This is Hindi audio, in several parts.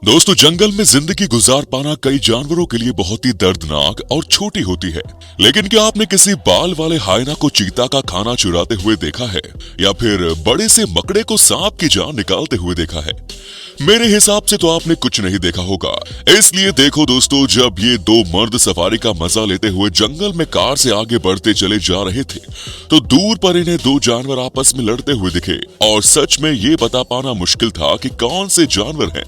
दोस्तों, जंगल में जिंदगी गुजार पाना कई जानवरों के लिए बहुत ही दर्दनाक और छोटी होती है। लेकिन क्या आपने किसी बाल वाले हाइना को चीता का खाना चुराते हुए देखा है, या फिर बड़े से मकड़े को सांप की जान निकालते हुए देखा है? मेरे हिसाब से तो आपने कुछ नहीं देखा होगा। इसलिए देखो दोस्तों, जब ये दो मर्द सफारी का मजा लेते हुए जंगल में कार से आगे बढ़ते चले जा रहे थे, तो दूर पर इन्हें दो जानवर आपस में लड़ते हुए दिखे। और सच में ये बता पाना मुश्किल था कि कौन से जानवर हैं।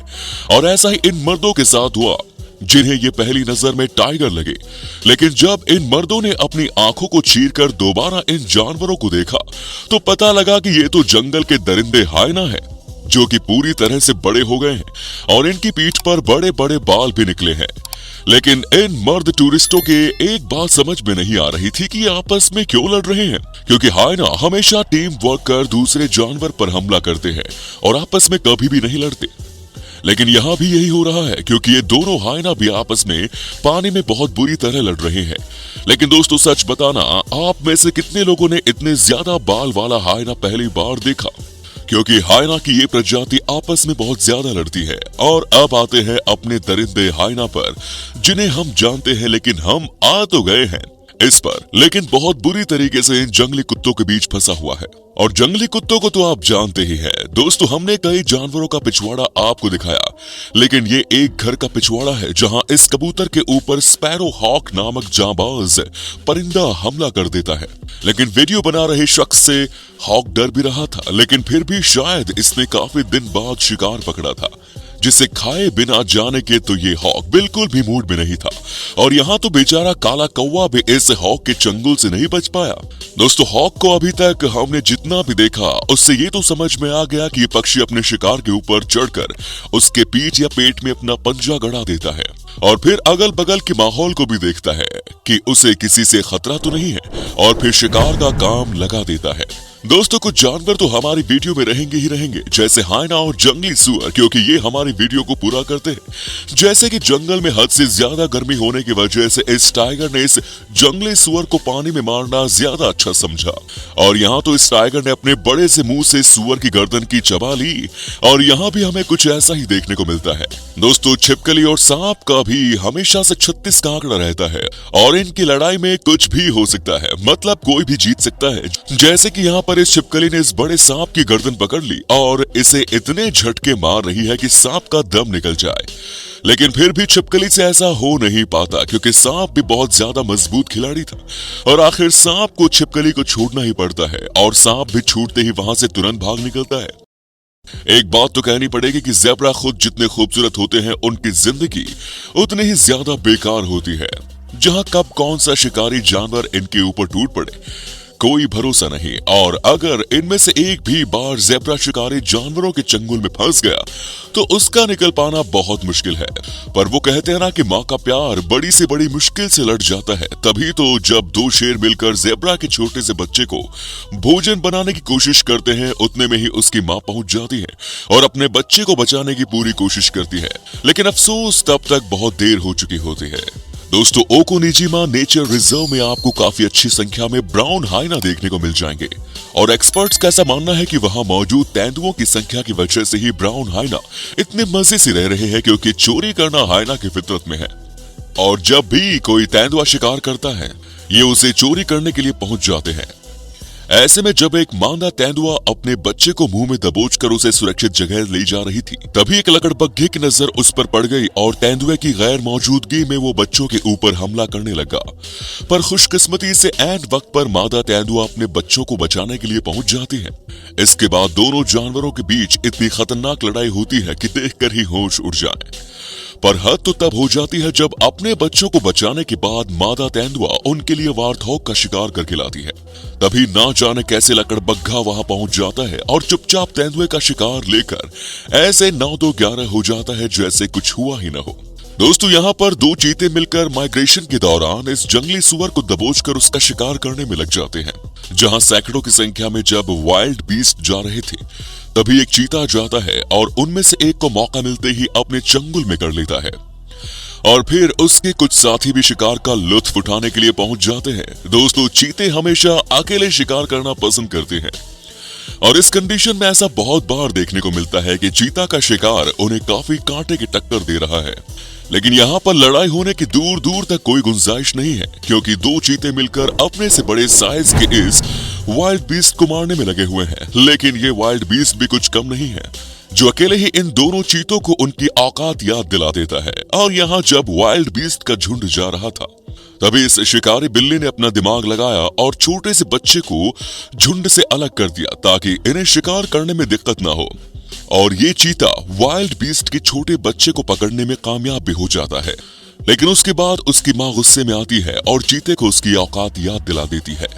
और ऐसा ही इन मर्दों के साथ हुआ, जिन्हें ये पहली नजर में टाइगर लगे। लेकिन जब इन मर्दों ने अपनी आंखों को चीरकर दोबारा इन जानवरों को देखा, तो पता लगा कि ये तो जंगल के दरिंदे हाइना है, जो कि पूरी तरह से बड़े हो गए हैं और इनकी पीठ पर बड़े बड़े बाल भी निकले हैं। लेकिन इन मर्द टूरिस्टों के एक बात समझ में नहीं आ रही थी कि ये आपस में क्यों लड़ रहे हैं, क्योंकि हाइना हमेशा टीम वर्क कर दूसरे जानवर पर हमला करते हैं और आपस में कभी भी नहीं लड़ते। लेकिन यहाँ भी यही हो रहा है, क्योंकि ये दोनों हाइना भी आपस में पानी में बहुत बुरी तरह लड़ रहे हैं। लेकिन दोस्तों, सच बताना, आप में से कितने लोगों ने इतने ज्यादा बाल वाला हाइना पहली बार देखा? क्योंकि हाइना की ये प्रजाति आपस में बहुत ज्यादा लड़ती है। और अब आते हैं अपने दरिंदे हाइना पर, जिन्हें हम जानते हैं, लेकिन हम आ तो गए हैं इस पर, लेकिन बहुत बुरी तरीके से इन जंगली कुत्तों के बीच फंसा हुआ है। और जंगली कुत्तों को तो आप जानते ही हैं दोस्तों। हमने कई जानवरों का पिछवाड़ा आपको दिखाया, लेकिन ये एक घर का पिछवाड़ा है, जहां इस कबूतर के ऊपर स्पैरो हॉक नामक जांबाज परिंदा हमला कर देता है। लेकिन वीडियो बना रहे शख्स से हॉक डर भी रहा था, लेकिन फिर भी शायद इसने काफी दिन बाद शिकार पकड़ा था, जिसे खाए बिना जाने के तो ये हॉक बिल्कुल भी मूड में नहीं था। और यहाँ तो बेचारा काला कौवा भी इस हॉक के चंगुल से नहीं बच पाया। दोस्तों, हॉक को अभी तक हमने जितना भी देखा, उससे ये तो समझ में आ गया कि ये पक्षी अपने शिकार के ऊपर चढ़कर उसके पीठ या पेट में अपना पंजा गड़ा देता है और फिर अगल बगल के माहौल को भी देखता है कि उसे किसी से खतरा तो नहीं है, और फिर शिकार का काम लगा देता है। दोस्तों, कुछ जानवर तो हमारी वीडियो में रहेंगे ही रहेंगे, जैसे हाइना और जंगली सुअर, क्योंकि ये हमारी वीडियो को पूरा करते हैं। जैसे कि जंगल में हद से ज्यादा गर्मी होने की वजह से इस टाइगर ने इस जंगली सुअर को पानी में मारना ज्यादा अच्छा समझा, और यहाँ तो इस टाइगर ने अपने बड़े से मुंह से सुअर की गर्दन की चबा ली। और यहाँ भी हमें कुछ ऐसा ही देखने को मिलता है। दोस्तों, छिपकली और सांप का भी हमेशा से 36 का आंकड़ा रहता है, और इनकी लड़ाई में कुछ भी हो सकता है, मतलब कोई भी जीत सकता है। जैसे कि यहाँ पर इस छिपकली ने इस बड़े सांप की गर्दन पकड़ ली और इसे इतने झटके मार रही है कि सांप का दम निकल जाए। लेकिन फिर भी छिपकली से ऐसा हो नहीं पाता, क्योंकि सांप भी बहुत ज्यादा मजबूत खिलाड़ी था। और आखिर सांप को छिपकली को छोड़ना ही पड़ता है, और सांप भी छूटते ही वहां से तुरंत भाग निकलता है। एक बात तो कहनी पड़ेगी कि ज़ेब्रा खुद जितने खूबसूरत होते हैं, उनकी जिंदगी उतनी ही ज्यादा बेकार होती है। जहां कब कौन सा शिकारी जानवर इनके ऊपर टूट पड़े, कोई भरोसा नहीं। और अगर इनमें से एक भी बार ज़ेब्रा शिकारी जानवरों के चंगुल में फंस गया, तो उसका निकल पाना बहुत मुश्किल है। पर वो कहते हैं ना कि माँ का प्यार बड़ी से बड़ी मुश्किल से लड़ जाता है। तभी तो जब दो शेर मिलकर ज़ेब्रा के छोटे से बच्चे को भोजन बनाने की कोशिश करते हैं, उतने में ही उसकी माँ पहुंच जाती है और अपने बच्चे को बचाने की पूरी कोशिश करती है। लेकिन अफसोस, तब तक बहुत देर हो चुकी होती है। दोस्तों, ओकोनिजिमा नेचर रिजर्व में आपको काफी अच्छी संख्या में ब्राउन हाइना देखने को मिल जाएंगे, और एक्सपर्ट्स का ऐसा मानना है कि वहां मौजूद तेंदुओं की संख्या की वजह से ही ब्राउन हाइना इतने मजे से रह रहे हैं, क्योंकि चोरी करना हाइना की फितरत में है। और जब भी कोई तेंदुआ शिकार करता है, ये उसे चोरी करने के लिए पहुंच जाते हैं। ऐसे में जब एक मादा तेंदुआ अपने बच्चे को मुंह में दबोचकर उसे सुरक्षित जगह ले जा रही थी, तभी एक लकड़बग्घे की नजर उस पर पड़ गई और तेंदुए की गैर मौजूदगी में वो बच्चों के ऊपर हमला करने लगा। पर खुशकिस्मती से ऐन वक्त पर मादा तेंदुआ अपने बच्चों को बचाने के लिए पहुंच जाती है। इसके बाद दोनों जानवरों के बीच इतनी खतरनाक लड़ाई होती है कि देखकर ही होश उड़ जाए। पर हद तो तब हो जाती है जब अपने बच्चों को बचाने के बाद मादा तेंदुआ उनके लिए वार्थॉग का शिकार करके लाती है। तभी ना जाने कैसे लकड़बग्घा वहां पहुंच जाता है और चुपचाप तेंदुए का शिकार लेकर ऐसे 9 तो 11 हो जाता है, जैसे कुछ हुआ ही न हो। दोस्तों, यहाँ पर दो चीते मिलकर माइग्रेशन के दौरान इस जंगली सुअर को दबोचकर उसका शिकार करने में लग जाते हैं। जहाँ सैकड़ों की संख्या में जब वाइल्ड बीस्ट जा रहे थे, तभी एक चीता जाता है और उनमें से एक को मौका मिलते ही अपने चंगुल में कर लेता है, और फिर उसके कुछ साथी भी शिकार का लुत्फ उठाने के लिए पहुंच जाते हैं। दोस्तों, चीते हमेशा अकेले शिकार करना पसंद करते हैं, और इस कंडीशन में ऐसा बहुत बार देखने को मिलता है कि चीता का शिकार उन्हें काफी कांटे की टक्कर दे रहा है। लेकिन यहाँ पर लड़ाई होने की दूर दूर तक कोई गुंजाइश नहीं है, क्योंकि दो चीते मिलकर अपने से बड़े साइज के इस वाइल्ड बीस्ट को मारने में लगे हुए हैं। लेकिन ये वाइल्ड बीस्ट भी कुछ कम नहीं है, जो अकेले ही इन दोनों चीतों को उनकी औकात याद दिला देता है। और यहाँ जब वाइल्ड बीस्ट का झुंड जा रहा था, तभी इस शिकारी बिल्ली ने अपना दिमाग लगाया और छोटे से बच्चे को झुंड से अलग कर दिया, ताकि इन्हें शिकार करने में दिक्कत ना हो। और ये चीता वाइल्ड बीस्ट के छोटे बच्चे को पकड़ने में कामयाब भी हो जाता है। लेकिन उसके बाद उसकी माँ गुस्से में आती है और चीते को उसकी औकात याद दिला देती है।